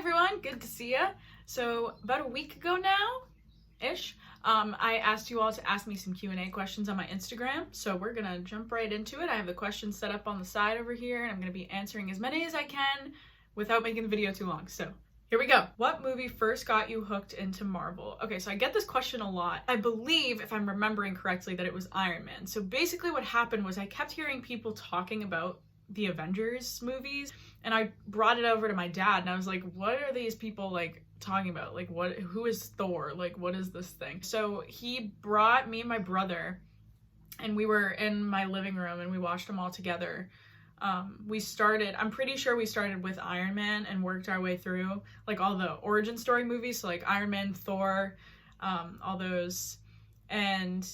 everyone, good to see ya. So about a week ago now-ish, I asked you all to ask me some Q&A questions on my Instagram, so we're gonna jump right into it. I have the questions set up on the side over here, and I'm gonna be answering as many as I can without making the video too long, so here we go. What movie first got you hooked into Marvel? Okay, so I get this question a lot. I believe, if I'm remembering correctly, that it was Iron Man. So basically what happened was I kept hearing people talking about the Avengers movies, and I brought it over to my dad, and I was like, what are these people like talking about? Like, who is Thor? Like, what is this thing? So he brought me and my brother, and we were in my living room and we watched them all together. I'm pretty sure we started with Iron Man and worked our way through like all the origin story movies, so like Iron Man, Thor, all those, and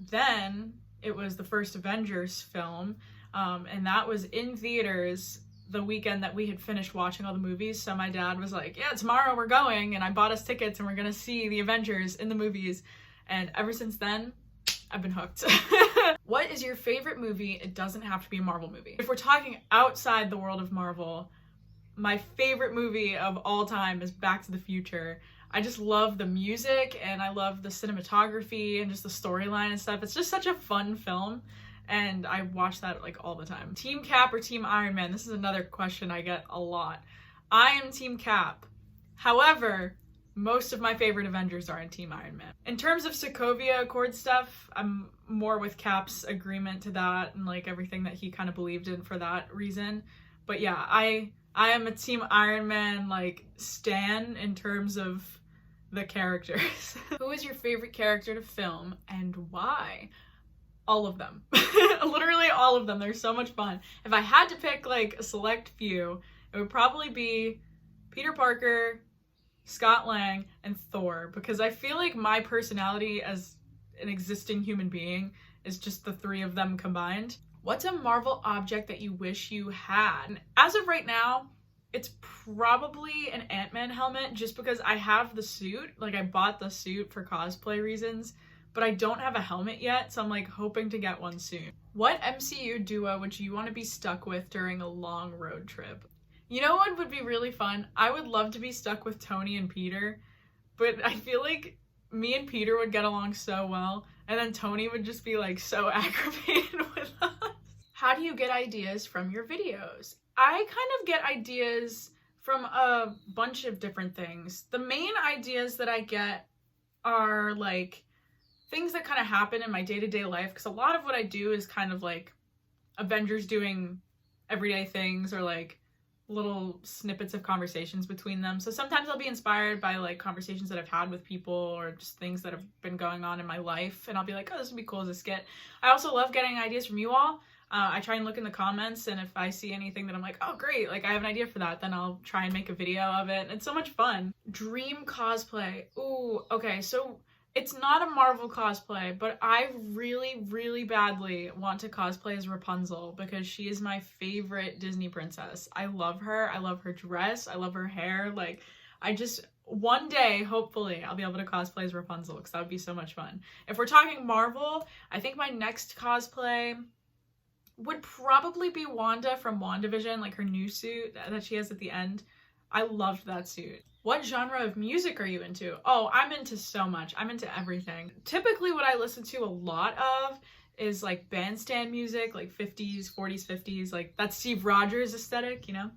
then it was the first Avengers film, and that was in theaters the weekend that we had finished watching all the movies. So my dad was like, yeah, tomorrow we're going, and I bought us tickets and we're gonna see the Avengers in the movies, and ever since then I've been hooked. What is your favorite movie? It doesn't have to be a Marvel movie. If we're talking outside the world of Marvel, my favorite movie of all time is Back to the Future. I just love the music, and I love the cinematography and just the storyline and stuff. It's just such a fun film, and I watch that like all the time. Team Cap or Team Iron Man? This is another question I get a lot. I am Team Cap. However, most of my favorite Avengers are in Team Iron Man. In terms of Sokovia Accord stuff, I'm more with Cap's agreement to that and like everything that he kind of believed in for that reason. But yeah, I am a Team Iron Man like stan in terms of the characters. Who is your favorite character to film and why? All of them. Literally all of them. They're so much fun. If I had to pick like a select few, it would probably be Peter Parker, Scott Lang, and Thor, because I feel like my personality as an existing human being is just the three of them combined. What's a Marvel object that you wish you had? And as of right now, it's probably an Ant-Man helmet, just because I have the suit. Like, I bought the suit for cosplay reasons, but I don't have a helmet yet, so I'm like hoping to get one soon. What MCU duo would you want to be stuck with during a long road trip? You know what would be really fun? I would love to be stuck with Tony and Peter, but I feel like me and Peter would get along so well, and then Tony would just be like so aggravated with us. How do you get ideas from your videos? I kind of get ideas from a bunch of different things. The main ideas that I get are like things that kind of happen in my day-to-day life, because a lot of what I do is kind of like Avengers doing everyday things, or like little snippets of conversations between them. So sometimes I'll be inspired by like conversations that I've had with people, or just things that have been going on in my life, and I'll be like, oh, this would be cool as a skit. I also love getting ideas from you all. I try and look in the comments, and if I see anything that I'm like, oh great, like I have an idea for that, then I'll try and make a video of it. It's so much fun. Dream cosplay. Ooh, okay, so it's not a Marvel cosplay, but I really, really badly want to cosplay as Rapunzel, because she is my favorite Disney princess. I love her. I love her dress. I love her hair. Like, one day, hopefully, I'll be able to cosplay as Rapunzel, because that would be so much fun. If we're talking Marvel, I think my next cosplay would probably be Wanda from WandaVision, like her new suit that she has at the end. I loved that suit. What genre of music are you into? Oh, I'm into so much. I'm into everything. Typically what I listen to a lot of is like bandstand music, like 50s, 40s, 50s, like that Steve Rogers aesthetic, you know?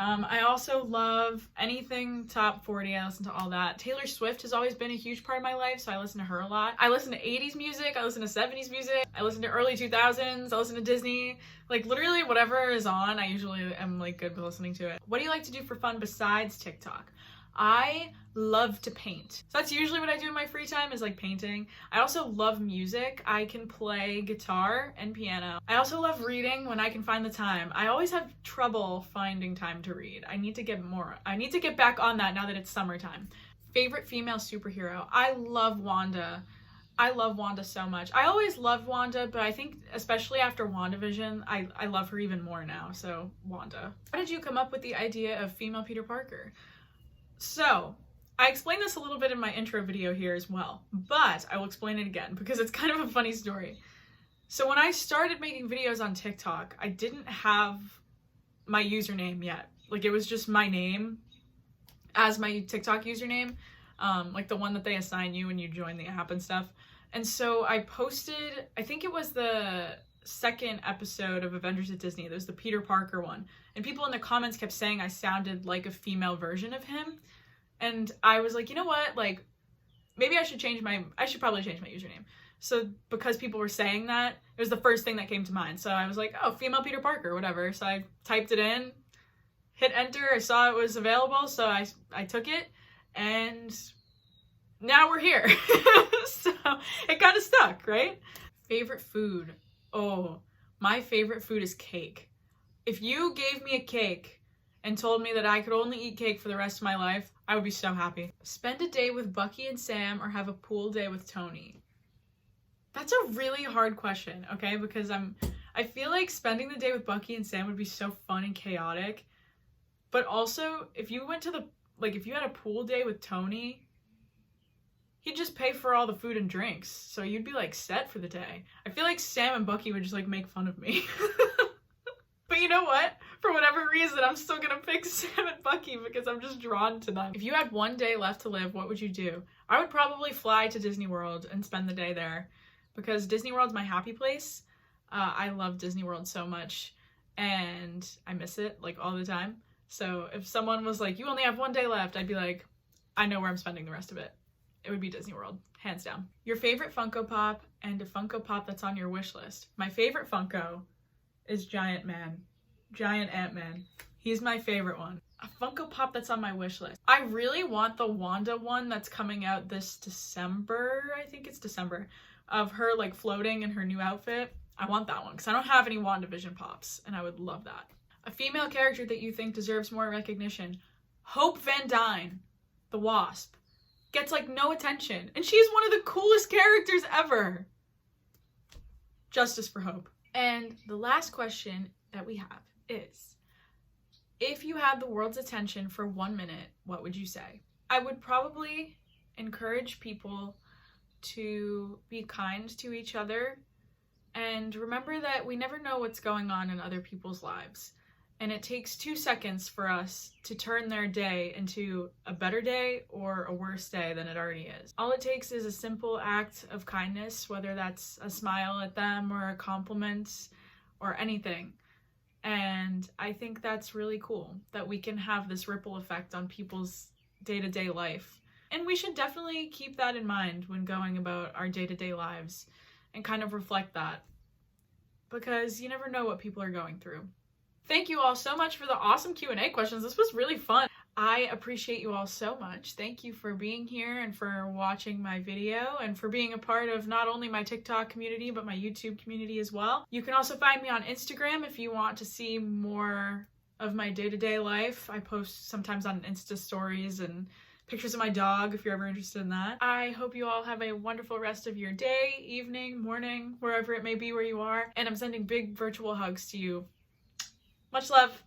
I also love anything top 40. I listen to all that. Taylor Swift has always been a huge part of my life, so I listen to her a lot. I listen to 80s music, I listen to 70s music, I listen to early 2000s, I listen to Disney. Like literally whatever is on, I usually am like good with listening to it. What do you like to do for fun besides TikTok? I love to paint. So that's usually what I do in my free time, is like painting. I also love music. I can play guitar and piano. I also love reading when I can find the time. I always have trouble finding time to read. I need to get back on that now that it's summertime. Favorite female superhero? I love Wanda. I love Wanda so much. I always loved Wanda, but I think especially after WandaVision, I love her even more now, so Wanda. How did you come up with the idea of female Peter Parker? So, I explained this a little bit in my intro video here as well, but I will explain it again because it's kind of a funny story. So when I started making videos on TikTok, I didn't have my username yet. Like, it was just my name as my TikTok username, like the one that they assign you when you join the app and stuff. And so I posted, I think it was the second episode of Avengers at Disney. There's the Peter Parker one. And people in the comments kept saying I sounded like a female version of him. And I was like, you know what? Like, maybe I should probably change my username. So because people were saying that, it was the first thing that came to mind. So I was like, oh, female Peter Parker, whatever. So I typed it in, hit enter. I saw it was available. So I took it, and now we're here. So it kind of stuck, right? Favorite food. Oh, my favorite food is cake. If you gave me a cake and told me that I could only eat cake for the rest of my life, I would be so happy. Spend a day with Bucky and Sam or have a pool day with Tony? That's a really hard question, okay? Because I feel like spending the day with Bucky and Sam would be so fun and chaotic. But also, if you went to if you had a pool day with Tony, he'd just pay for all the food and drinks. So you'd be like set for the day. I feel like Sam and Bucky would just like make fun of me. But you know what? For whatever reason, I'm still gonna pick Sam and Bucky because I'm just drawn to them. If you had one day left to live, what would you do? I would probably fly to Disney World and spend the day there because Disney World's my happy place. I love Disney World so much and I miss it like all the time. So if someone was like, you only have one day left, I'd be like, I know where I'm spending the rest of it. It would be Disney World, hands down. Your favorite Funko Pop and a Funko Pop that's on your wish list. My favorite Funko is Giant Ant-Man. He's my favorite one. A Funko Pop that's on my wish list. I really want the Wanda one that's coming out this December, I think it's December, of her like floating in her new outfit. I want that one because I don't have any WandaVision pops and I would love that. A female character that you think deserves more recognition. Hope Van Dyne, the Wasp, gets like no attention and she's one of the coolest characters ever. Justice for Hope. And the last question that we have is, if you had the world's attention for 1 minute, what would you say? I would probably encourage people to be kind to each other and remember that we never know what's going on in other people's lives. And it takes 2 seconds for us to turn their day into a better day or a worse day than it already is. All it takes is a simple act of kindness, whether that's a smile at them or a compliment or anything. And I think that's really cool that we can have this ripple effect on people's day-to-day life. And we should definitely keep that in mind when going about our day-to-day lives and kind of reflect that, because you never know what people are going through. Thank you all so much for the awesome Q&A questions. This was really fun. I appreciate you all so much. Thank you for being here and for watching my video and for being a part of not only my TikTok community, but my YouTube community as well. You can also find me on Instagram if you want to see more of my day-to-day life. I post sometimes on Insta stories and pictures of my dog if you're ever interested in that. I hope you all have a wonderful rest of your day, evening, morning, wherever it may be where you are. And I'm sending big virtual hugs to you. Much love.